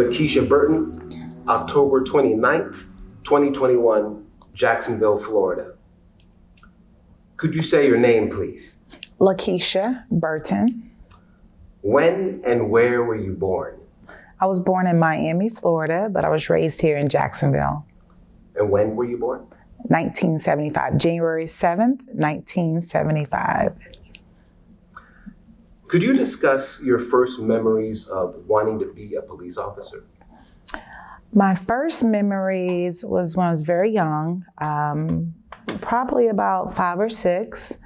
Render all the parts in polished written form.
Lakesha Burton, October 29th, 2021, Jacksonville, Florida. Could you say your name, please? Lakesha Burton. When and where were you born? I was born in Miami, Florida, but I was raised here in Jacksonville. And when were you born? 1975, January 7th, 1975. Could you discuss your first memories of wanting to be a police officer? My first memories was when I was very young, probably about 5 or 6.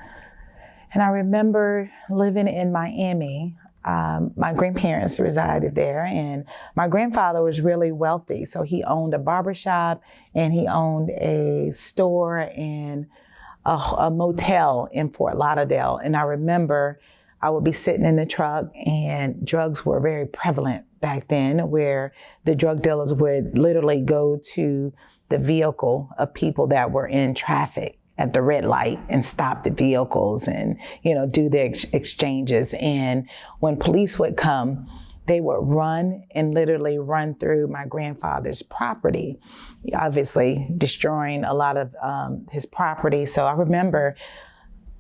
And I remember living in Miami. My grandparents resided there, and my grandfather was really wealthy. So he owned a barbershop, and he owned a store and a motel in Fort Lauderdale. And I remember I would be sitting in the truck, and drugs were very prevalent back then, where the drug dealers would literally go to the vehicle of people that were in traffic at the red light and stop the vehicles and, do the exchanges. And when police would come, they would literally run through my grandfather's property, obviously destroying a lot of his property. So I remember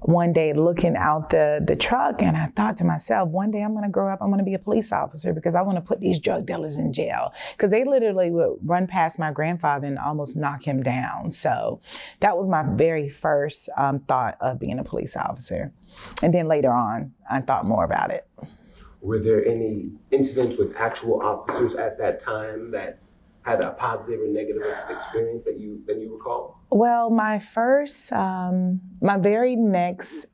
one day looking out the truck, and I thought to myself, one day I'm going to grow up, I'm going to be a police officer because I want to put these drug dealers in jail. Because they literally would run past my grandfather and almost knock him down. So that was my very first thought of being a police officer. And then later on, I thought more about it. Were there any incidents with actual officers at that time that had a positive or negative experience that you recall? Well, my very next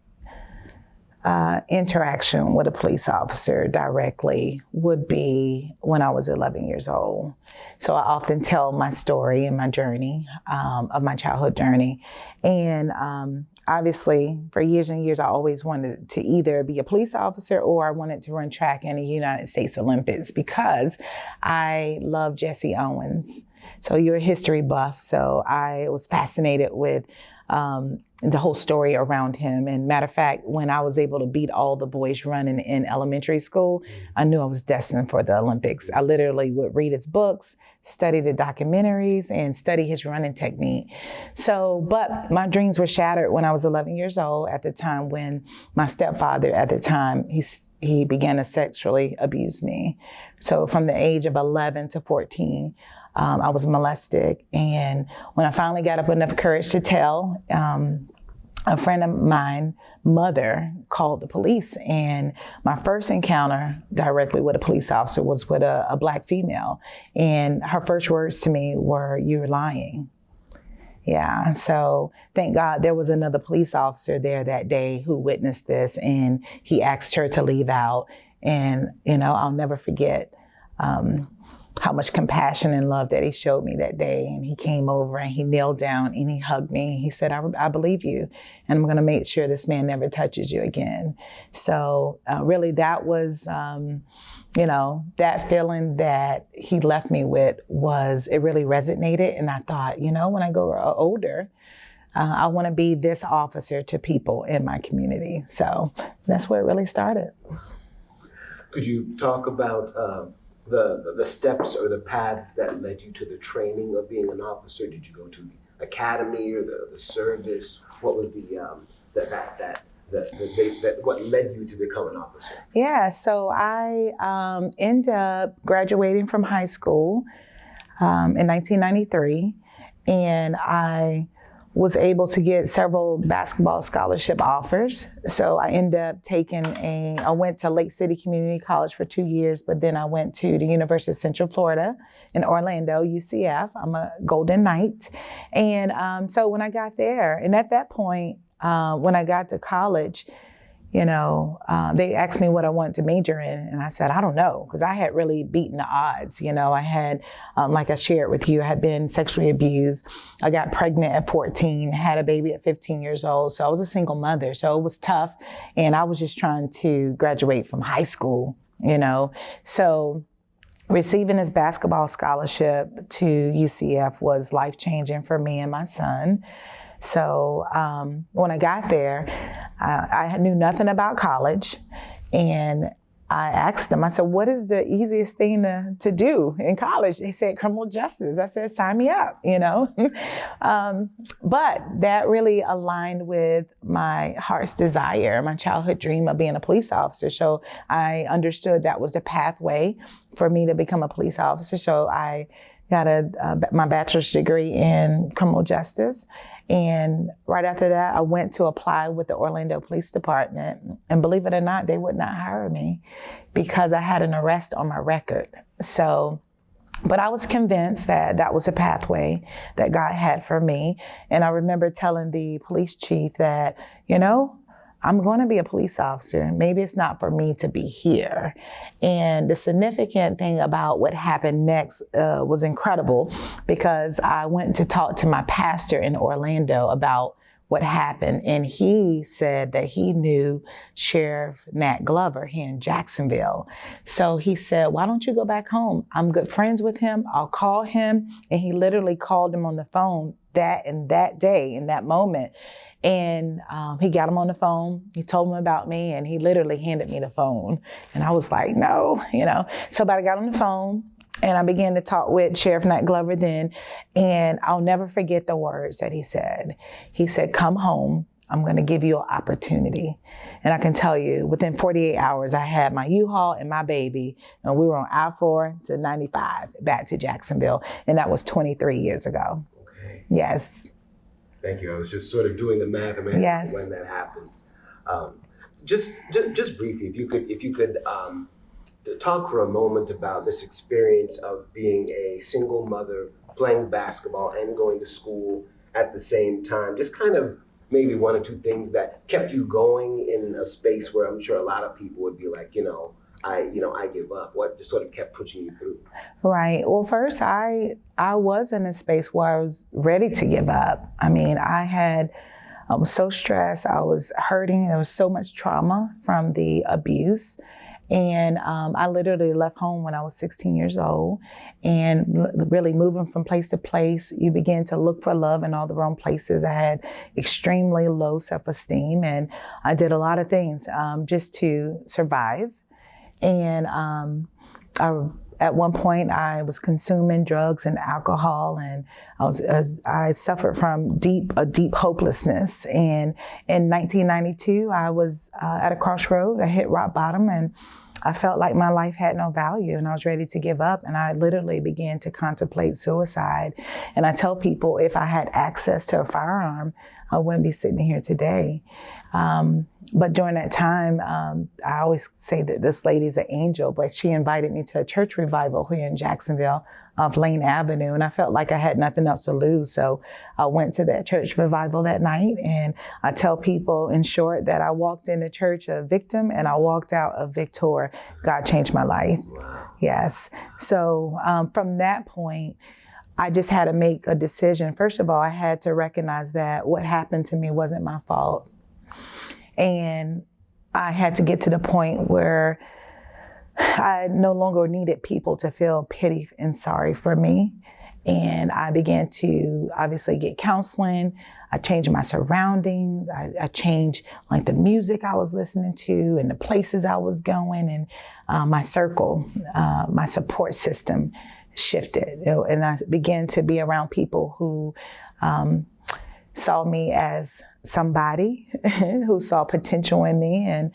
interaction with a police officer directly would be when I was 11 years old. So I often tell my story and my journey, of my childhood journey. And obviously, for years and years, I always wanted to either be a police officer or I wanted to run track in the United States Olympics because I love Jesse Owens. So you're a history buff. So I was fascinated with the whole story around him. And matter of fact, when I was able to beat all the boys running in elementary school, I knew I was destined for the Olympics. I literally would read his books, study the documentaries, and study his running technique. So, but my dreams were shattered when I was 11 years old at the time when my stepfather at the time, he began to sexually abuse me. So from the age of 11 to 14, I was molested. And when I finally got up enough courage to tell, a friend of mine, mother, called the police. And my first encounter directly with a police officer was with a Black female. And her first words to me were, "You're lying." Yeah, so thank God there was another police officer there that day who witnessed this, and he asked her to leave out. And, I'll never forget how much compassion and love that he showed me that day. And he came over and he knelt down and he hugged me. He said, I believe you, and I'm going to make sure this man never touches you again. So really that was, that feeling that he left me with it really resonated. And I thought, when I go older, I want to be this officer to people in my community. So that's where it really started. Could you talk about the steps or the paths that led you to the training of being an officer? Did you go to the academy or the service? What was what led you to become an officer? Yeah, so I ended up graduating from high school in 1993, and I was able to get several basketball scholarship offers. So I ended up I went to Lake City Community College for 2 years, but then I went to the University of Central Florida in Orlando, UCF. I'm a Golden Knight. And so when I got there, and at that point, when I got to college, they asked me what I wanted to major in. And I said, I don't know, because I had really beaten the odds. I had, like I shared with you, I had been sexually abused. I got pregnant at 14, had a baby at 15 years old. So I was a single mother. So it was tough. And I was just trying to graduate from high school, So receiving this basketball scholarship to UCF was life-changing for me and my son. So when I got there, I knew nothing about college, and I asked them, I said, what is the easiest thing to do in college? They said, criminal justice. I said, sign me up, you know? But that really aligned with my heart's desire, my childhood dream of being a police officer. So I understood that was the pathway for me to become a police officer. So I got my bachelor's degree in criminal justice. And right after that, I went to apply with the Orlando Police Department. And believe it or not, they would not hire me because I had an arrest on my record. So, but I was convinced that that was a pathway that God had for me. And I remember telling the police chief that, you know, I'm going to be a police officer. Maybe it's not for me to be here. And the significant thing about what happened next was incredible, because I went to talk to my pastor in Orlando about what happened. And he said that he knew Sheriff Nat Glover here in Jacksonville. So he said, why don't you go back home? I'm good friends with him. I'll call him. And he literally called him on the phone that day, in that moment. And he got him on the phone. He told him about me, and he literally handed me the phone. And I was like, no, you know. So I got on the phone, and I began to talk with Sheriff Nat Glover then. And I'll never forget the words that he said. He said, come home. I'm going to give you an opportunity. And I can tell you, within 48 hours, I had my U-Haul and my baby, and we were on I-4 to 95 back to Jacksonville. And that was 23 years ago. Okay. Yes. Thank you. I was just sort of doing the math when that happened. Just briefly, if you could talk for a moment about this experience of being a single mother, playing basketball and going to school at the same time. Just kind of maybe one or two things that kept you going in a space where I'm sure a lot of people would be like, I give up. What just sort of kept pushing you through? Right. Well, first, I was in a space where I was ready to give up. I mean, I was so stressed. I was hurting. There was so much trauma from the abuse. And I literally left home when I was 16 years old, and really moving from place to place, you begin to look for love in all the wrong places. I had extremely low self-esteem, and I did a lot of things just to survive. And at one point, I was consuming drugs and alcohol, and I suffered from a deep hopelessness. And in 1992, I was at a crossroad. I hit rock bottom, and I felt like my life had no value, and I was ready to give up. And I literally began to contemplate suicide. And I tell people, if I had access to a firearm, I wouldn't be sitting here today. But during that time, I always say that this lady's an angel, but she invited me to a church revival here in Jacksonville off Lane Avenue. And I felt like I had nothing else to lose. So I went to that church revival that night. And I tell people, in short, that I walked into church a victim and I walked out a victor. God changed my life. Wow. Yes. So from that point, I just had to make a decision. First of all, I had to recognize that what happened to me wasn't my fault. And I had to get to the point where I no longer needed people to feel pity and sorry for me. And I began to obviously get counseling. I changed my surroundings. I changed like the music I was listening to and the places I was going, and my circle, my support system shifted. And I began to be around people who saw me as somebody, who saw potential in me, and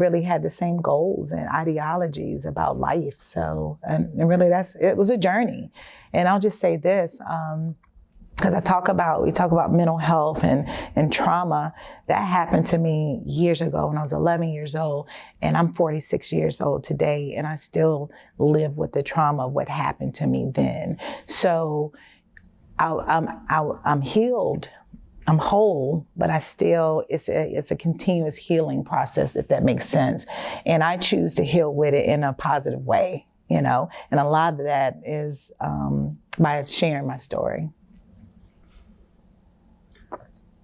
really had the same goals and ideologies about life. So, and really it was a journey. And I'll just say this, because we talk about mental health and trauma. That happened to me years ago when I was 11 years old, and I'm 46 years old today, and I still live with the trauma of what happened to me then. So I'm healed, I'm whole, but it's a continuous healing process, if that makes sense. And I choose to heal with it in a positive way, and a lot of that is by sharing my story.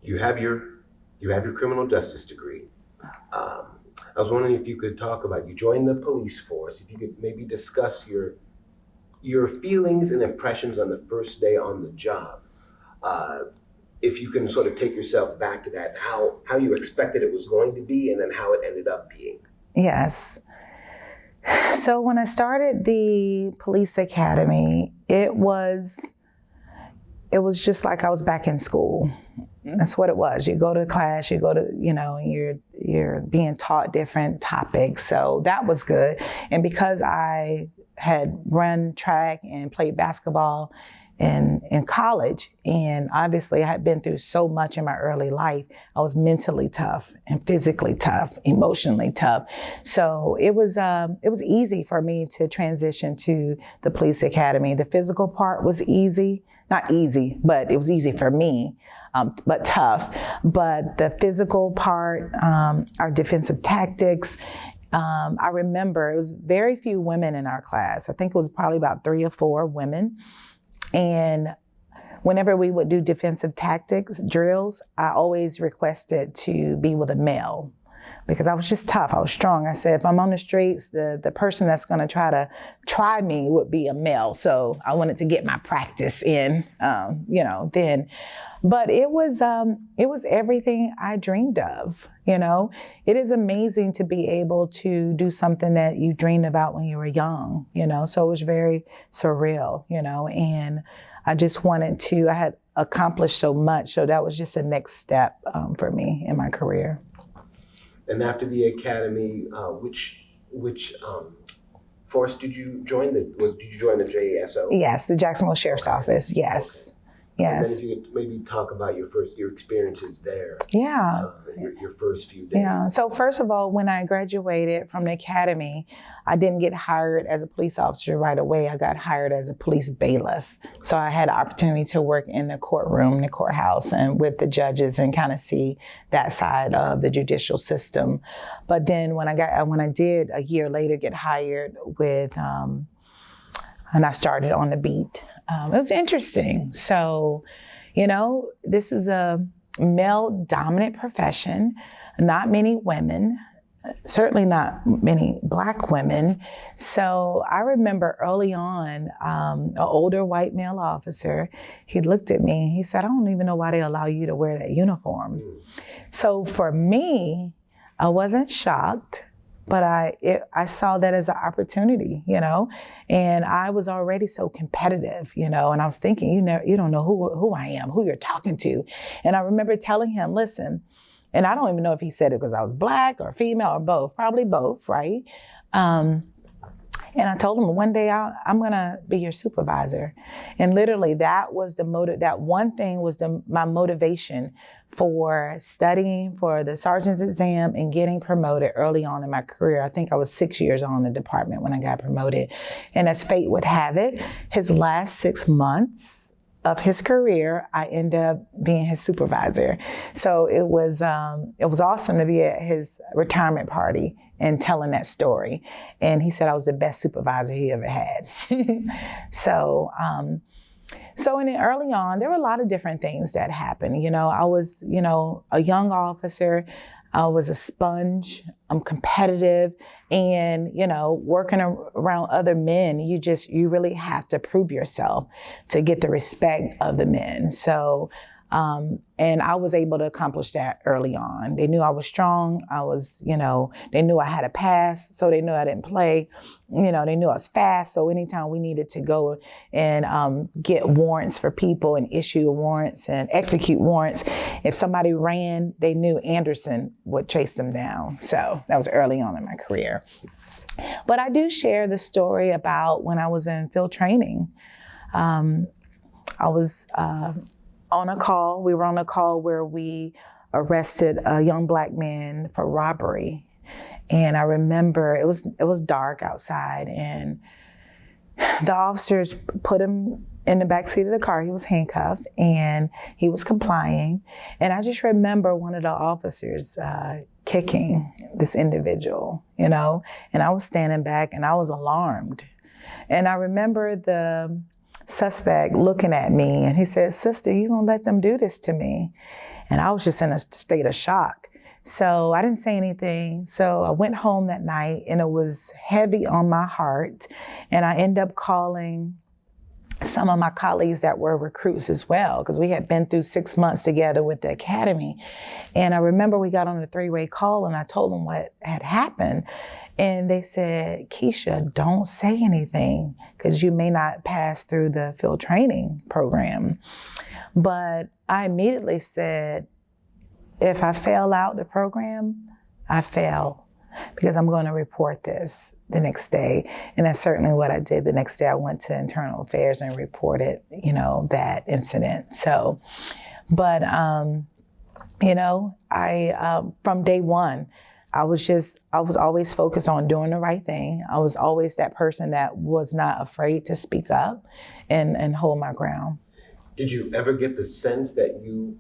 You have your criminal justice degree. I was wondering if you could talk about, you joined the police force, if you could maybe discuss your feelings and impressions on the first day on the job. If you can sort of take yourself back to that, how you expected it was going to be, and then how it ended up being. Yes. So when I started the police academy, it was just like I was back in school. That's what it was. You go to class, you go to, you're being taught different topics. So that was good. And because I had run track and played basketball in college, and obviously I had been through so much in my early life, I was mentally tough and physically tough, emotionally tough. So it was easy for me to transition to the police academy. The physical part was easy. Not easy, but it was easy for me, but tough. But the physical part, our defensive tactics, I remember it was very few women in our class. I think it was probably about 3 or 4 women. And whenever we would do defensive tactics drills, I always requested to be with a male, because I was just tough. I was strong. I said, if I'm on the streets, the person that's going to try me would be a male. So I wanted to get my practice in, then. But it was everything I dreamed of. It is amazing to be able to do something that you dreamed about when you were young. So it was very surreal. And I just I had accomplished so much. So that was just the next step for me in my career. And after the academy, which force did you join? Did you join the JSO? Yes, the Jacksonville Sheriff's Office. Yes. Okay. Yes. And then if you could maybe talk about your experiences there. Yeah. Your first few days. Yeah. So first of all, when I graduated from the academy, I didn't get hired as a police officer right away. I got hired as a police bailiff. So I had the opportunity to work in the courtroom, the courthouse, and with the judges and kind of see that side of the judicial system. But then when I did a year later get hired and I started on the beat. It was interesting. So, this is a male-dominant profession, not many women, certainly not many Black women. So I remember early on, an older white male officer, he looked at me and he said, I don't even know why they allow you to wear that uniform. So for me, I wasn't shocked. But I saw that as an opportunity, and I was already so competitive, and I was thinking, you don't know who I am, who you're talking to. And I remember telling him, listen, and I don't even know if he said it because I was Black or female or both, probably both, right? And I told him one day I'm gonna be your supervisor. And literally that was that one thing was my motivation for studying for the sergeant's exam and getting promoted early on in my career. I think I was 6 years on the department when I got promoted. And as fate would have it, his last 6 months of his career, I ended up being his supervisor. So it was awesome to be at his retirement party and telling that story. And he said I was the best supervisor he ever had. So and then early on, there were a lot of different things that happened. I was, a young officer. I was a sponge. I'm competitive. And, working around other men, you really have to prove yourself to get the respect of the men. So, and I was able to accomplish that early on. They knew I was strong. They knew I had a pass, so they knew I didn't play. They knew I was fast. So anytime we needed to go and get warrants for people and issue warrants and execute warrants, if somebody ran, they knew Anderson would chase them down. So that was early on in my career. But I do share the story about when I was in field training. I was on a call. We were on a call where we arrested a young Black man for robbery. And I remember it was dark outside, and the officers put him in the backseat of the car. He was handcuffed and he was complying. And I just remember one of the officers kicking this individual, and I was standing back and I was alarmed. And I remember the suspect looking at me and he said, "Sister, you gonna let them do this to me?" And I was just in a state of shock. So I didn't say anything. So I went home that night and it was heavy on my heart. And I ended up calling some of my colleagues that were recruits as well, because we had been through 6 months together with the academy. And I remember we got on a 3-way call and I told them what had happened. And they said, Keisha, don't say anything because you may not pass through the field training program. But I immediately said, if I fail out the program, I fail because I'm going to report this the next day. And that's certainly what I did. The next day I went to internal affairs and reported, that incident. So, but, from day one, I was always focused on doing the right thing. I was always that person that was not afraid to speak up and hold my ground. Did you ever get the sense that you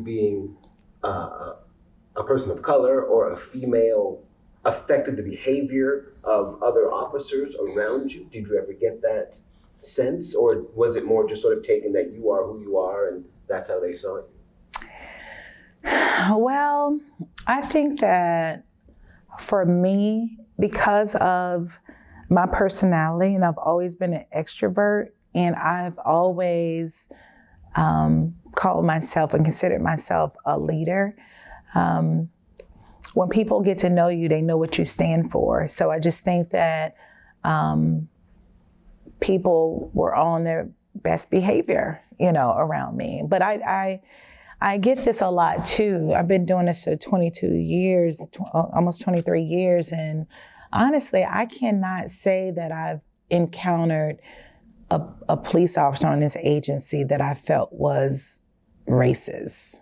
being a person of color or a female affected the behavior of other officers around you? Did you ever get that sense, or was it more just sort of taken that you are who you are and that's how they saw you? Well, I think that for me, because of my personality, and I've always been an extrovert, and I've always called myself and considered myself a leader. When people get to know you, they know what you stand for. So I just think that people were on their best behavior, around me. But I get this a lot too. I've been doing this for 22 years, almost 23 years. And honestly, I cannot say that I've encountered a police officer on this agency that I felt was racist.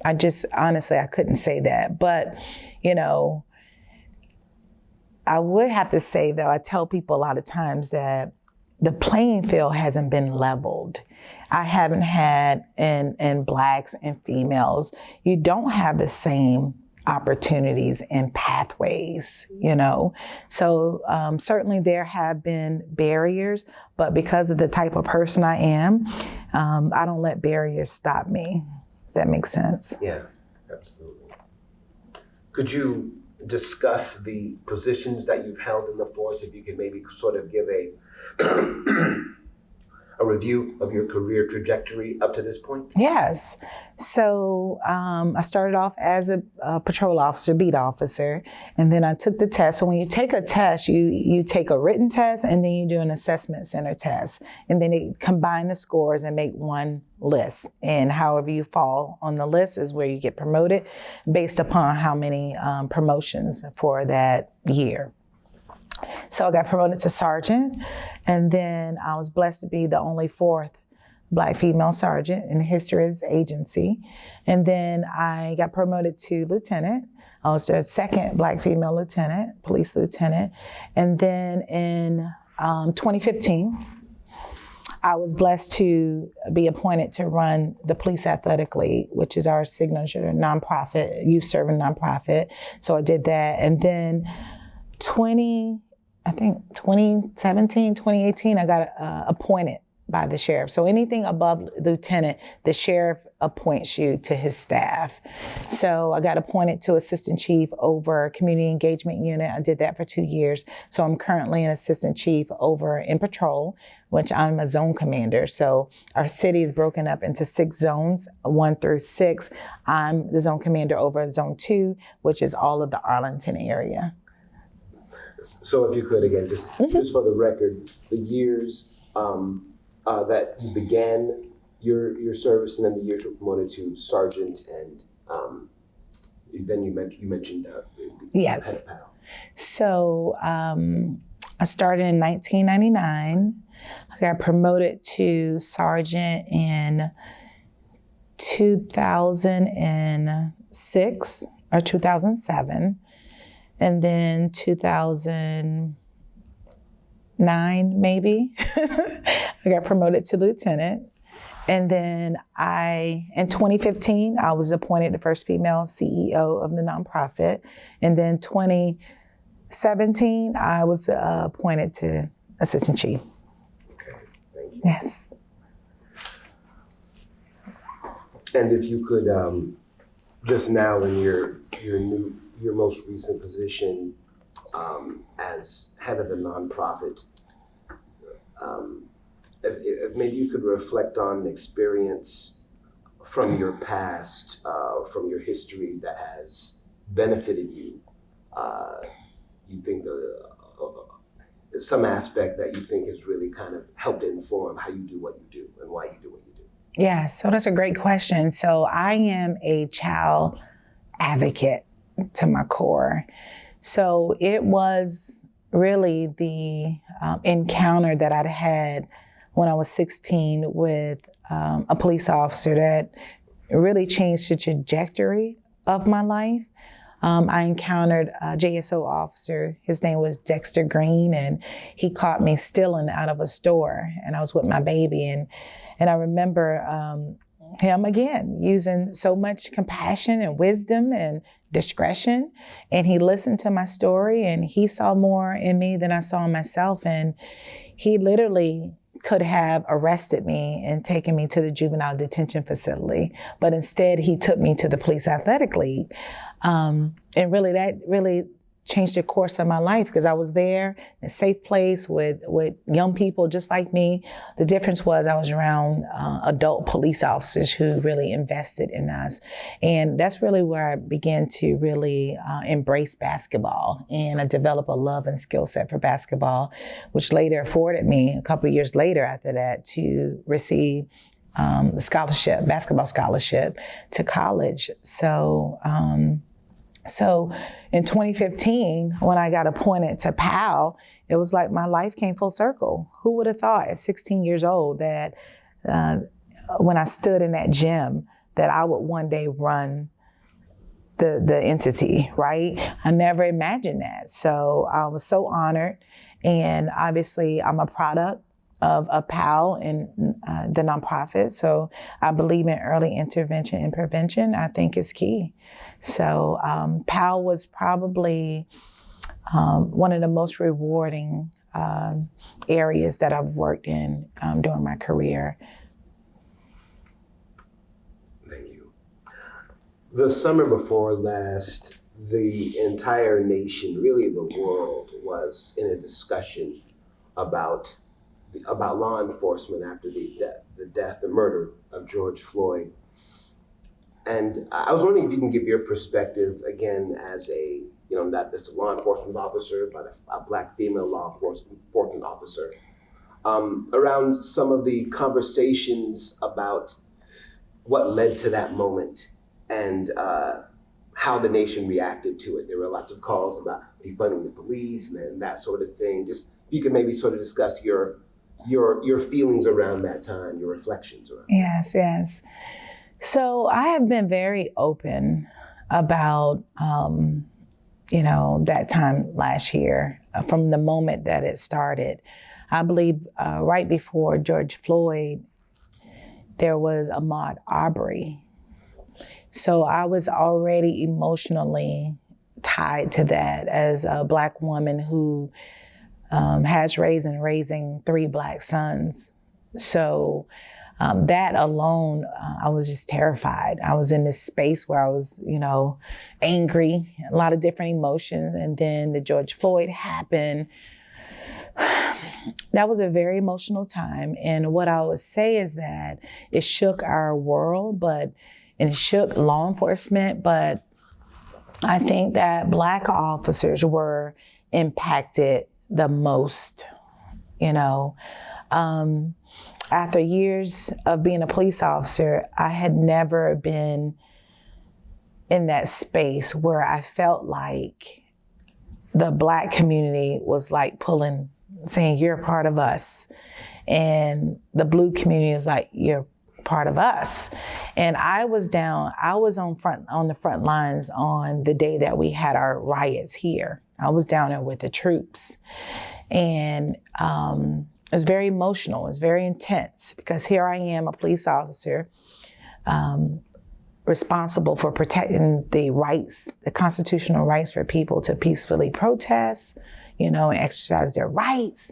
I just, honestly, I couldn't say that. But, I would have to say, though, I tell people a lot of times that the playing field hasn't been leveled. I haven't had, in Blacks and females, you don't have the same opportunities and pathways, So certainly there have been barriers, but because of the type of person I am, I don't let barriers stop me. If that makes sense. Yeah, absolutely. Could you discuss the positions that you've held in the force? If you could maybe sort of give a review of your career trajectory up to this point? Yes. So I started off as a patrol officer, beat officer, and then I took the test. So when you take a test, you take a written test and then you do an assessment center test. And then they combine the scores and make one list. And however you fall on the list is where you get promoted based upon how many promotions for that year. So I got promoted to sergeant, and then I was blessed to be the only 4th Black female sergeant in the history of this agency. And then I got promoted to lieutenant. I was the 2nd Black female lieutenant, police lieutenant. And then in 2015, I was blessed to be appointed to run the Police Athletic League, which is our signature nonprofit, youth serving nonprofit. So I did that. And then 2017, 2018, I got appointed by the sheriff. So anything above lieutenant, the sheriff appoints you to his staff. So I got appointed to assistant chief over community engagement unit. I did that for 2 years. So I'm currently an assistant chief over in patrol, which I'm a zone commander. So our city is broken up into 6 zones, 1 through 6. I'm the zone commander over zone 2, which is all of the Arlington area. So if you could, again, just for the record, the years that you began your service, and then the years you were promoted to sergeant, and then you mentioned yes. head of PAL. So I started in 1999. I got promoted to sergeant in 2006 or 2007. And then 2009, maybe, I got promoted to lieutenant. And then in 2015, I was appointed the first female CEO of the nonprofit. And then 2017, I was appointed to assistant chief. Okay, thank you. Yes. And if you could, just now in your most recent position as head of the nonprofit, if maybe you could reflect on an experience from your past, from your history that has benefited you? You think some aspect that you think has really kind of helped inform how you do what you do and why you do what you do? Yeah, so that's a great question. So I am a child advocate to my core. So it was really the encounter that I'd had when I was 16 with a police officer that really changed the trajectory of my life. I encountered a JSO officer. His name was Dexter Green, and he caught me stealing out of a store, and I was with my baby. And I remember him, again, using so much compassion and wisdom and discretion. And he listened to my story, and he saw more in me than I saw in myself. And he literally could have arrested me and taken me to the juvenile detention facility. But instead, he took me to the police athletic league. And really, that really changed the course of my life, because I was there in a safe place with young people just like me. The difference was I was around adult police officers who really invested in us. And that's really where I began to really embrace basketball. And I developed a love and skill set for basketball, which later afforded me, a couple of years later after that, to receive a scholarship, basketball scholarship to college. So in 2015, when I got appointed to PAL, it was like my life came full circle. Who would have thought at 16 years old that when I stood in that gym, that I would one day run the entity, right? I never imagined that. So I was so honored. And obviously I'm a product of PAL and the nonprofit. So I believe in early intervention and prevention. I think it's key. So PAL was probably one of the most rewarding areas that I've worked in during my career. Thank you. The summer before last, the entire nation, really the world, was in a discussion about law enforcement after the murder of George Floyd. And I was wondering if you can give your perspective, again, as a, not just a law enforcement officer, but a Black female law enforcement officer, around some of the conversations about what led to that moment and how the nation reacted to it. There were lots of calls about defunding the police and that sort of thing. Just if you could maybe sort of discuss your feelings around that time, your reflections around that. Yes. So I have been very open about, that time last year, from the moment that it started. I believe right before George Floyd, there was Ahmaud Arbery. So I was already emotionally tied to that as a Black woman who has raised and raising 3 Black sons. So that alone, I was just terrified. I was in this space where I was, angry, a lot of different emotions. And then the George Floyd happened. That was a very emotional time. And what I would say is that it shook our world, and it shook law enforcement. But I think that Black officers were impacted the most, After years of being a police officer, I had never been in that space where I felt like the Black community was like saying, you're a part of us. And the blue community was like, you're part of us. And I was on the front lines on the day that we had our riots here. I was down there with the troops. And it was very emotional. It was very intense, because here I am, a police officer, responsible for protecting the rights, the constitutional rights for people to peacefully protest, and exercise their rights,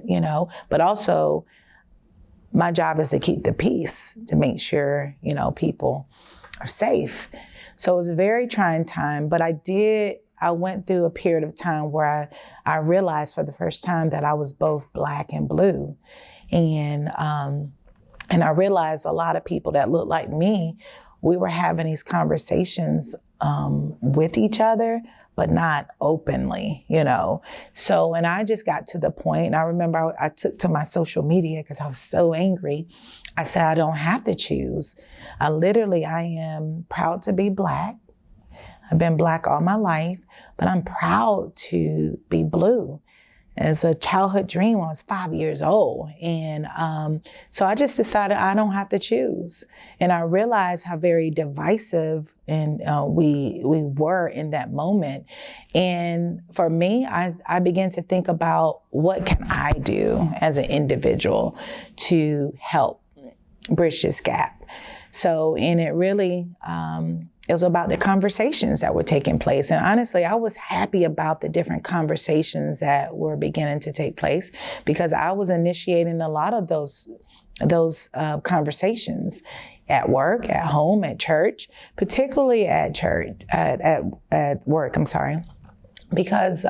but also my job is to keep the peace, to make sure, people are safe. So it was a very trying time, but I went through a period of time where I realized for the first time that I was both Black and blue. And I realized a lot of people that looked like me we were having these conversations with each other, but not openly, you know. So, and I just got to the point, and I remember I took to my social media because I was so angry. I said, I don't have to choose. I am proud to be Black. I've been Black all my life, but I'm proud to be blue. As a childhood dream when I was 5 years old. And so I just decided I don't have to choose. And I realized how very divisive and we were in that moment. And for me, I began to think about what can I do as an individual to help bridge this gap. So, and it really, it was about the conversations that were taking place. And honestly, I was happy about the different conversations that were beginning to take place because I was initiating a lot of those conversations at work, at home, at church, particularly at church, at work, I'm sorry, because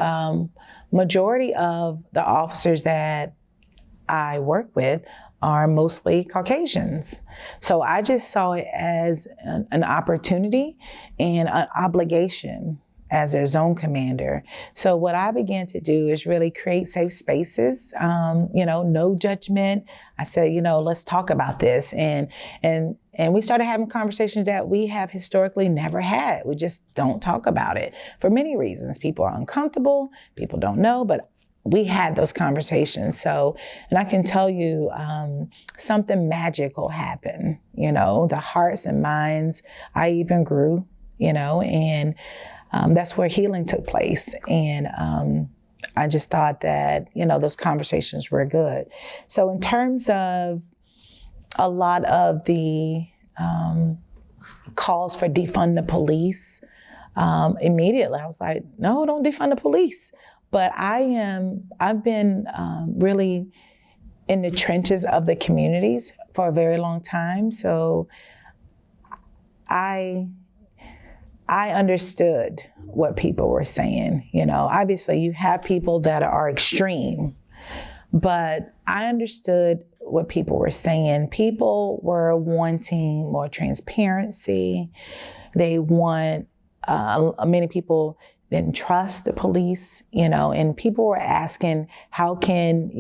majority of the officers that I work with are mostly Caucasians. So I just saw it as an opportunity and an obligation as their zone commander. So what I began to do is really create safe spaces, no judgment. I said, let's talk about this. And we started having conversations that we have historically never had. We just don't talk about it for many reasons. People are uncomfortable, people don't know, but we had those conversations. So, and I can tell you, something magical happened, the hearts and minds, I even grew, and that's where healing took place. And I just thought that, those conversations were good. So in terms of a lot of the calls for defund the police, immediately I was like, no, don't defund the police. But I've been really in the trenches of the communities for a very long time. So I understood what people were saying. Obviously you have people that are extreme, but I understood what people were saying. People were wanting more transparency. They want, many people didn't trust the police, and people were asking, how can,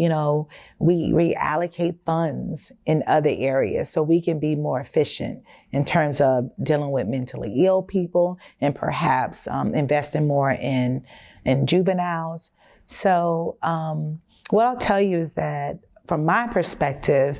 we reallocate funds in other areas so we can be more efficient in terms of dealing with mentally ill people and perhaps investing more in juveniles. So what I'll tell you is that from my perspective,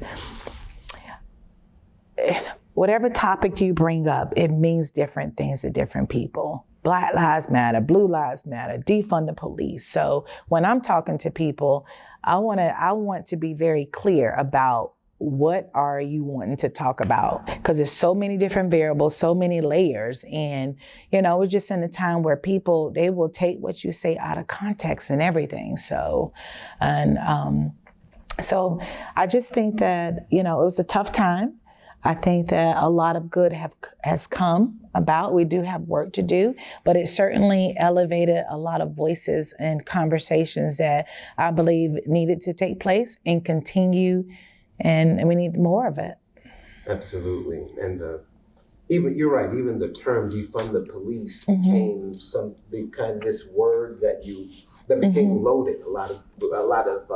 whatever topic you bring up, it means different things to different people. Black Lives Matter, Blue Lives Matter, defund the police. So when I'm talking to people, I want to be very clear about what are you wanting to talk about? Because there's so many different variables, so many layers. And, we're just in a time where people, they will take what you say out of context and everything. So, so I just think that, it was a tough time. I think that a lot of good has come about. We do have work to do, but it certainly elevated a lot of voices and conversations that I believe needed to take place and continue, and we need more of it. Absolutely. And you're right, even the term defund the police became this word that became loaded. A lot of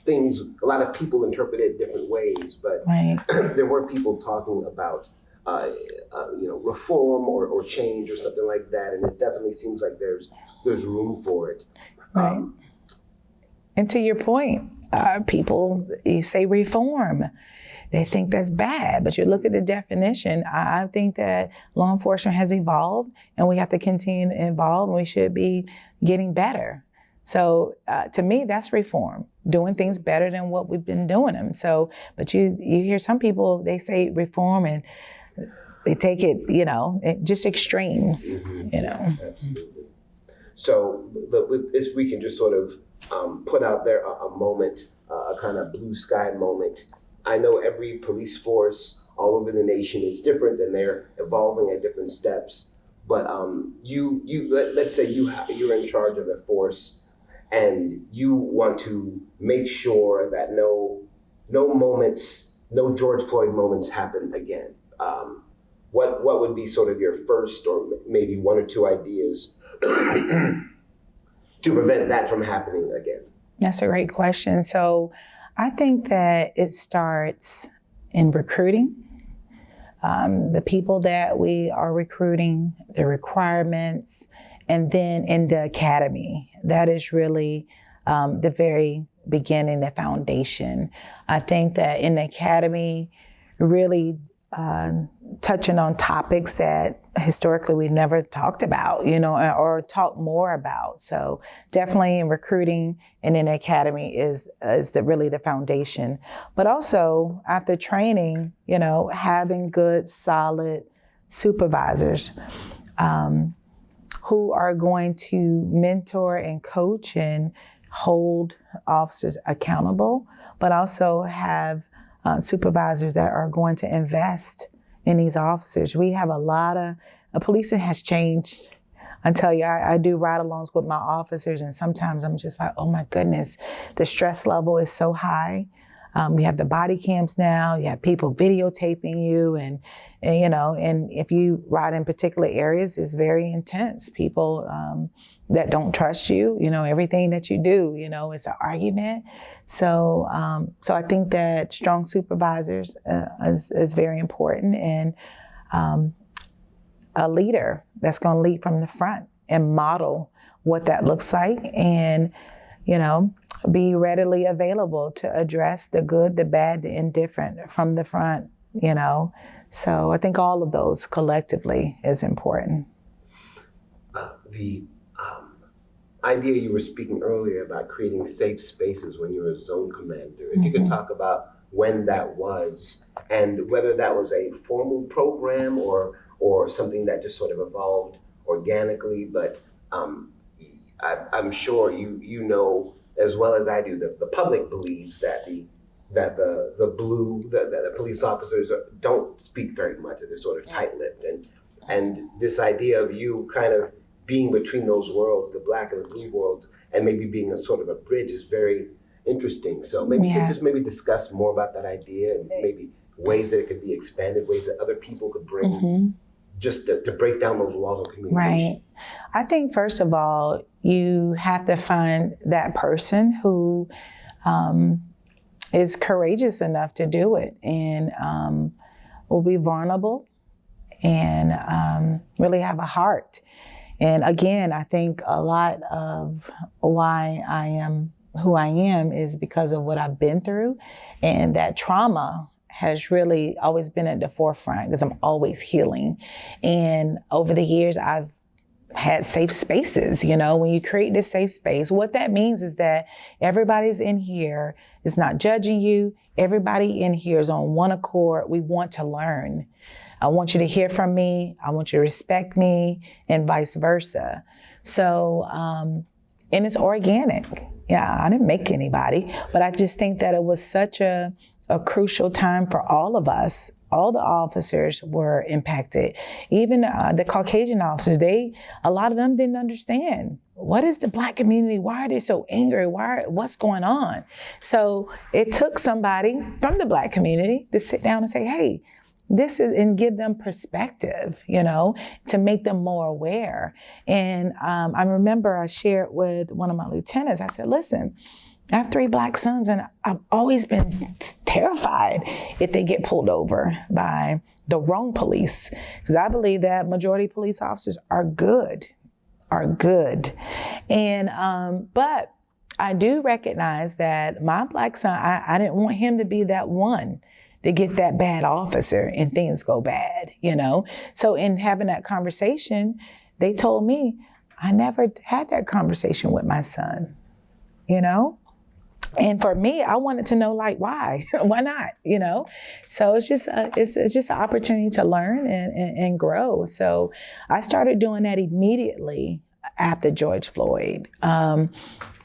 things, a lot of people interpret it different ways, but right. There were people talking about, reform or change or something like that, and it definitely seems like there's room for it. Right. And to your point, people, you say reform, they think that's bad, but you look at the definition. I think that law enforcement has evolved, and we have to continue to evolve, and we should be getting better. So to me, that's reform, doing things better than what we've been doing them. So, but you hear some people, they say reform and they take it, just extremes, Absolutely. So if we can just sort of put out there a moment, a kind of blue sky moment. I know every police force all over the nation is different and they're evolving at different steps. But let's say you're in charge of a force, and you want to make sure that no George Floyd moments happen again. what would be sort of your first or maybe one or two ideas to prevent that from happening again? That's a great question. So I think that it starts in recruiting. The people that we are recruiting, the requirements, and then in the academy. That is really the very beginning, the foundation. I think that in the academy, really touching on topics that historically we've never talked about, or talked more about. So definitely in recruiting and in the academy is really the foundation. But also after training, having good, solid supervisors who are going to mentor and coach and hold officers accountable, but also have supervisors that are going to invest in these officers. We have a lot of, policing has changed. I tell you, I do ride-alongs with my officers, and sometimes I'm just like, oh my goodness, the stress level is so high. We have the body cams now, you have people videotaping you, and if you ride in particular areas, it's very intense. People that don't trust you, everything that you do, it's an argument. So I think that strong supervisors is very important, and a leader that's going to lead from the front and model what that looks like, and, be readily available to address the good, the bad, the indifferent from the front, So I think all of those collectively is important. The idea you were speaking earlier about creating safe spaces when you're a zone commander, if you could talk about when that was and whether that was a formal program or something that just sort of evolved organically, but I'm sure you know as well as I do that the public believes that the police officers don't speak very much, and they're sort of tight-lipped, and this idea of you kind of being between those worlds, the black and the blue worlds, and maybe being a sort of a bridge is very interesting. So maybe you could just maybe discuss more about that idea and maybe ways that it could be expanded, ways that other people could bring just to break down those walls of communication. Right. I think first of all, you have to find that person who is courageous enough to do it and will be vulnerable and really have a heart. And again, I think a lot of why I am who I am is because of what I've been through, and that trauma has really always been at the forefront because I'm always healing. And over the years, I've had safe spaces. When you create this safe space, what that means is that everybody's in here is not judging you. Everybody in here is on one accord. We want to learn. I want you to hear from me. I want you to respect me, and vice versa. So, and it's organic. Yeah, I didn't make anybody, but I just think that it was such a crucial time for all of us. All the officers were impacted. Even the Caucasian officers, a lot of them didn't understand. What is the Black community? Why are they so angry? What's going on? So it took somebody from the Black community to sit down and say, hey, this is, and give them perspective, to make them more aware. And I remember I shared with one of my lieutenants, I said, listen, I have 3 Black sons, and I've always been terrified if they get pulled over by the wrong police, because I believe that majority of police officers are good. And, but I do recognize that my Black son, I didn't want him to be that one to get that bad officer and things go bad, So in having that conversation, they told me, I never had that conversation with my son, And for me, I wanted to know, why? Why not? So it's just an opportunity to learn and grow. So I started doing that immediately after George Floyd.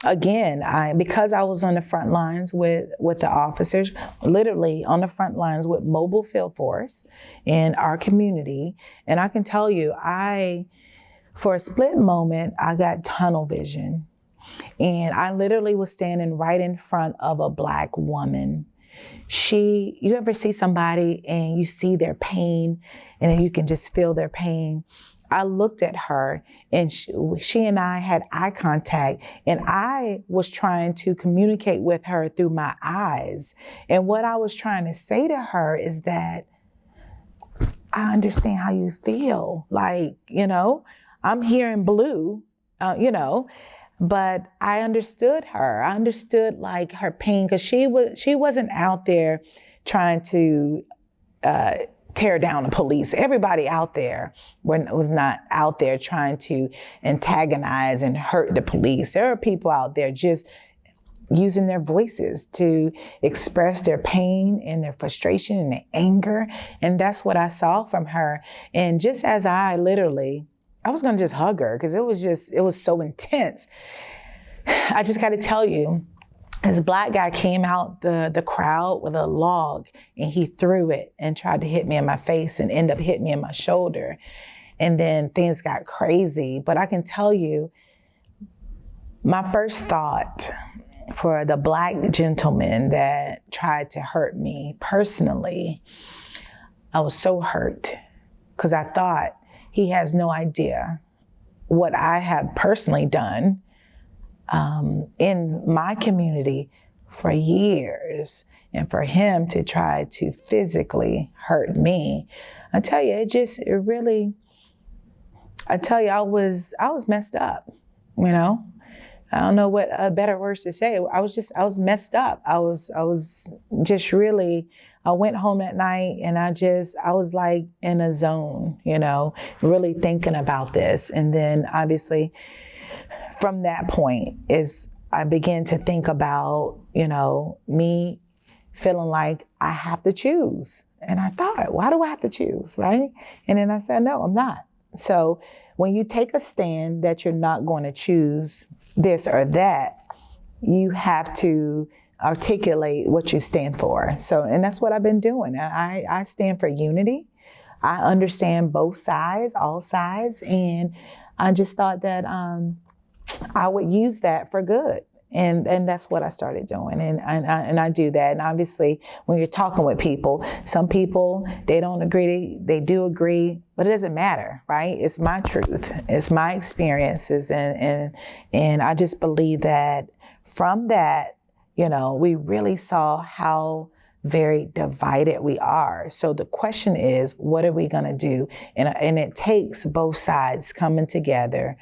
Again, because I was on the front lines with the officers, literally on the front lines with mobile field force in our community. And I can tell you, for a split moment, I got tunnel vision. And I literally was standing right in front of a Black woman you ever see somebody and you see their pain and then you can just feel their pain? I looked at her and she and I had eye contact, and I was trying to communicate with her through my eyes. And what I was trying to say to her is that I understand how you feel. Like, I'm hearing blue, but I understood her. I understood like her pain, because she wasn't out there trying to tear down the police. Everybody out there was not out there trying to antagonize and hurt the police. There are people out there just using their voices to express their pain and their frustration and their anger. And that's what I saw from her. And just as I was going to just hug her because it was so intense. I just got to tell you, this Black guy came out the crowd with a log, and he threw it and tried to hit me in my face and ended up hitting me in my shoulder. And then things got crazy. But I can tell you, my first thought for the Black gentleman that tried to hurt me personally, I was so hurt because I thought he has no idea what I have personally done in my community for years, and for him to try to physically hurt me. I tell you, I was messed up, I don't know what better words to say. I was messed up. I was just really, I went home that night and I was like in a zone, really thinking about this. And then obviously from that point I began to think about, me feeling like I have to choose. And I thought, why do I have to choose, right? And then I said, no, I'm not. So when you take a stand that you're not going to choose this or that, you have to articulate what you stand for. So, and that's what I've been doing. I stand for unity. I understand both sides, all sides. And I just thought that I would use that for good. And that's what I started doing. And I do that. And obviously, when you're talking with people, some people, they don't agree, they do agree, but it doesn't matter, right? It's my truth. It's my experiences. And I just believe that from that, we really saw how very divided we are. So the question is, what are we going to do? And it takes both sides coming together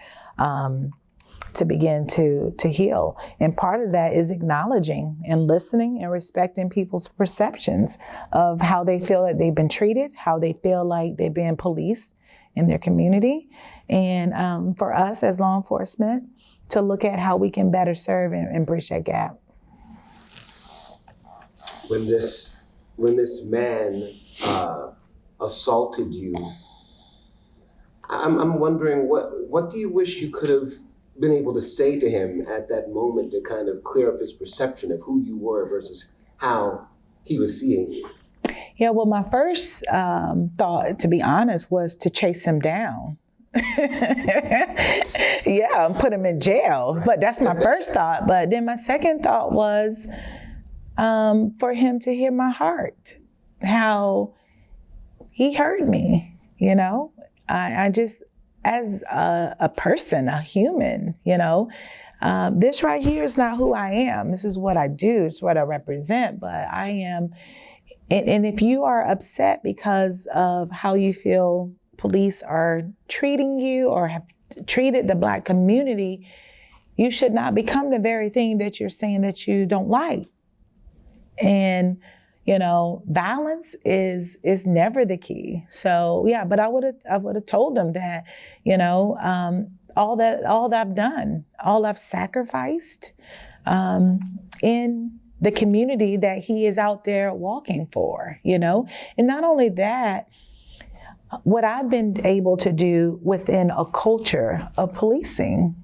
to begin to heal. And part of that is acknowledging and listening and respecting people's perceptions of how they feel that they've been treated, how they feel like they're being policed in their community. And for us as law enforcement to look at how we can better serve and bridge that gap. When this man assaulted you, I'm wondering what do you wish you could have been able to say to him at that moment to kind of clear up his perception of who you were versus how he was seeing you? Yeah, well, my first thought, to be honest, was to chase him down. Yeah, and put him in jail. But that's my first thought. But then my second thought was for him to hear my heart, how he hurt me, I just, as a person, a human, this right here is not who I am. This is what I do. It's what I represent. But I am, and if you are upset because of how you feel police are treating you or have treated the Black community, you should not become the very thing that you're saying that you don't like. And violence is never the key. So yeah, but I would have told him that, all that I've done, all I've sacrificed in the community that he is out there walking for, and not only that, what I've been able to do within a culture of policing,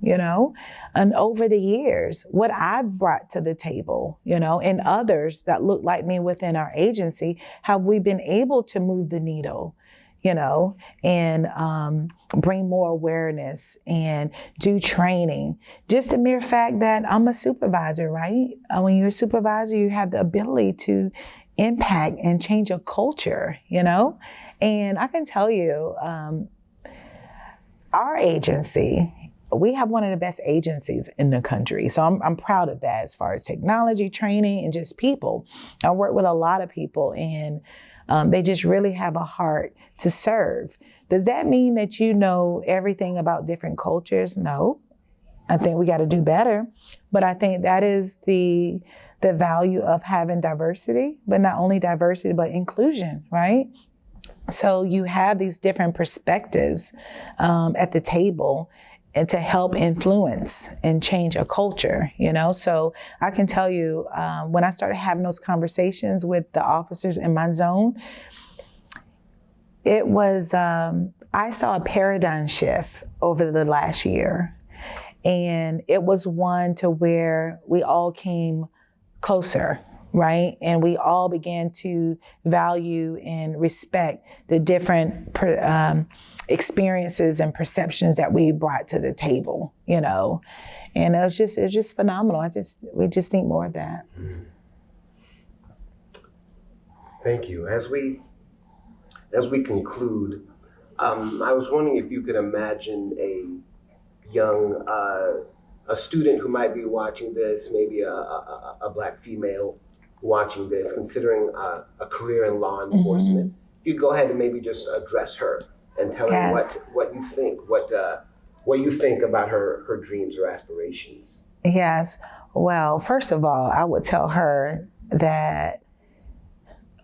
and over the years, what I've brought to the table, and others that look like me within our agency, how we've been able to move the needle, and bring more awareness and do training. Just the mere fact that I'm a supervisor, right? When you're a supervisor, you have the ability to impact and change a culture, you know? And I can tell you, our agency, we have one of the best agencies in the country. So I'm proud of that as far as technology, training, and just people. I work with a lot of people, and they just really have a heart to serve. Does that mean that you know everything about different cultures? No. I think we got to do better. But I think that is the value of having diversity, but not only diversity, but inclusion, right? So you have these different perspectives at the table, and to help influence and change a culture, you know? So I can tell you, when I started having those conversations with the officers in my zone, it was, I saw a paradigm shift over the last year. And it was one to where we all came closer, right? And we all began to value and respect the different experiences and perceptions that we brought to the table, you know. And it was just phenomenal. We just need more of that. Thank you. As we conclude, I was wondering if you could imagine a young a student who might be watching this, maybe a Black female watching this, considering a career in law enforcement. You go ahead and maybe just address her and tell her what you think, what you think about her dreams or aspirations. Yes. Well, first of all, I would tell her that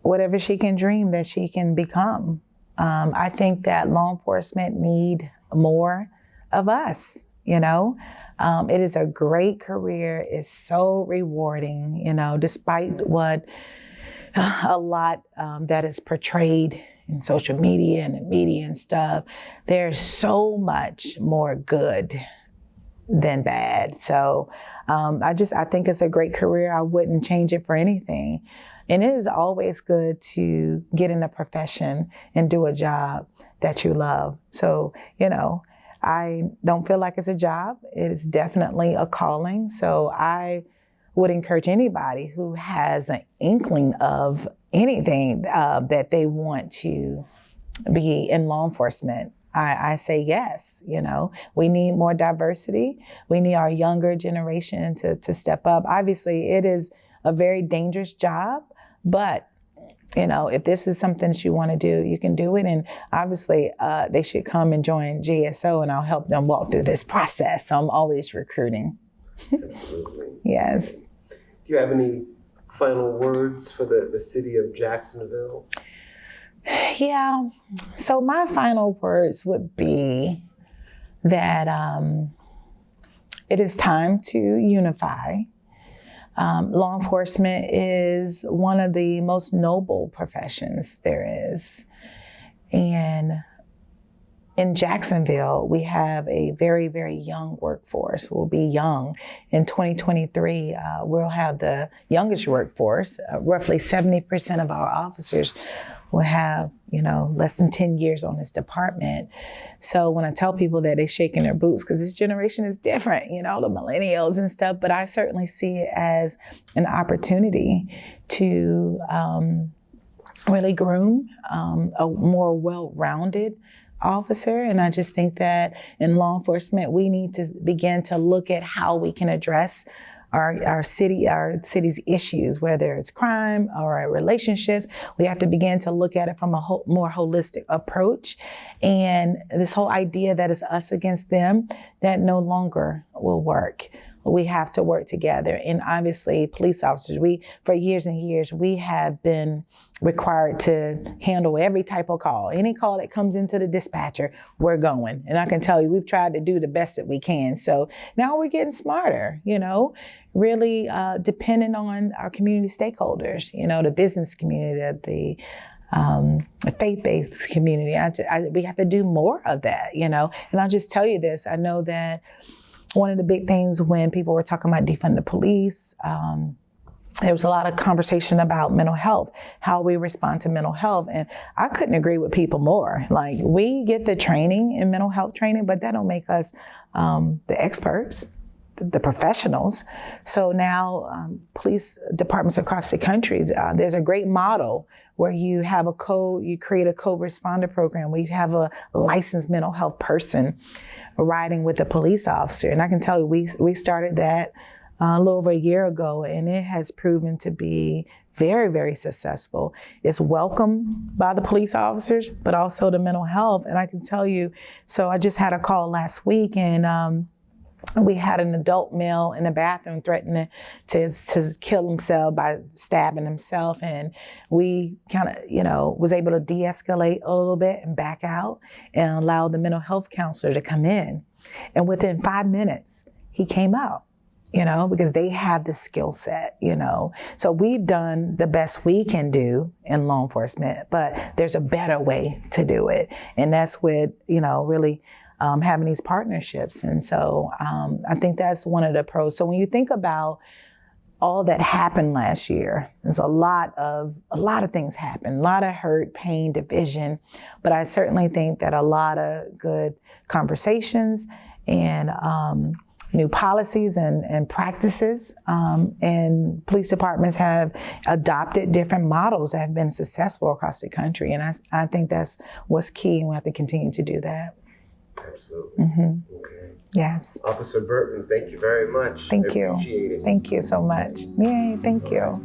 whatever she can dream, that she can become. I think that law enforcement need more of us, you know. It is a great career. It's so rewarding, you know, despite what a lot that is portrayed in social media and the media and stuff. There's so much more good than bad. So I think it's a great career. I wouldn't change it for anything. And it is always good to get in a profession and do a job that you love. So, you know, I don't feel like it's a job. It is definitely a calling. So I would encourage anybody who has an inkling of anything that they want to be in law enforcement. I say yes, you know. We need more diversity. We need our younger generation to step up. Obviously, it is a very dangerous job, but you know, if this is something that you want to do, you can do it. And obviously, they should come and join GSO, and I'll help them walk through this process. So I'm always recruiting. Absolutely. Yes. Do you have any final words for the city of Jacksonville? Yeah. So my final words would be that it is time to unify. Law enforcement is one of the most noble professions there is. And in Jacksonville, we have a very, very young workforce. We'll be young. In 2023, we'll have the youngest workforce. Roughly 70% of our officers will have, you know, less than 10 years on this department. So when I tell people that, they're shaking their boots because this generation is different, you know, the millennials and stuff, but I certainly see it as an opportunity to really groom a more well-rounded officer. And I just think that in law enforcement, we need to begin to look at how we can address our city's issues, whether it's crime or relationships. We have to begin to look at it from a more holistic approach. And this whole idea that it's us against them, that no longer will work. We have to work together. And obviously, police officers, for years and years, we have been required to handle every type of call. Any call that comes into the dispatcher, we're going. And I can tell you, we've tried to do the best that we can. So now we're getting smarter, you know, really depending on our community stakeholders, you know, the business community, the faith-based community. We have to do more of that, you know. And I'll just tell you this, I know that one of the big things when people were talking about defunding the police, there was a lot of conversation about mental health, how we respond to mental health. And I couldn't agree with people more. Like, we get the training in mental health training, but that don't make us the experts, the professionals. So now police departments across the country, there's a great model where you have you create a co-responder program where you have a licensed mental health person riding with a police officer. And I can tell you, we started that a little over a year ago, and it has proven to be very, very successful. It's welcomed by the police officers, but also the mental health. And I can tell you, so I just had a call last week, and we had an adult male in the bathroom threatening to kill himself by stabbing himself. And we kind of, was able to de-escalate a little bit and back out and allow the mental health counselor to come in. And within 5 minutes, he came out. Because they have the skill set, So we've done the best we can do in law enforcement, but there's a better way to do it. And that's with, really having these partnerships. And so I think that's one of the pros. So when you think about all that happened last year, there's a lot of things happened, a lot of hurt, pain, division, but I certainly think that a lot of good conversations and new policies and practices, and police departments have adopted different models that have been successful across the country. And I think that's what's key, and we have to continue to do that. Absolutely. Mm-hmm. Okay. Yes. Officer Burton, thank you very much. Thank you. I appreciate it. Thank you so much. Yay, thank you.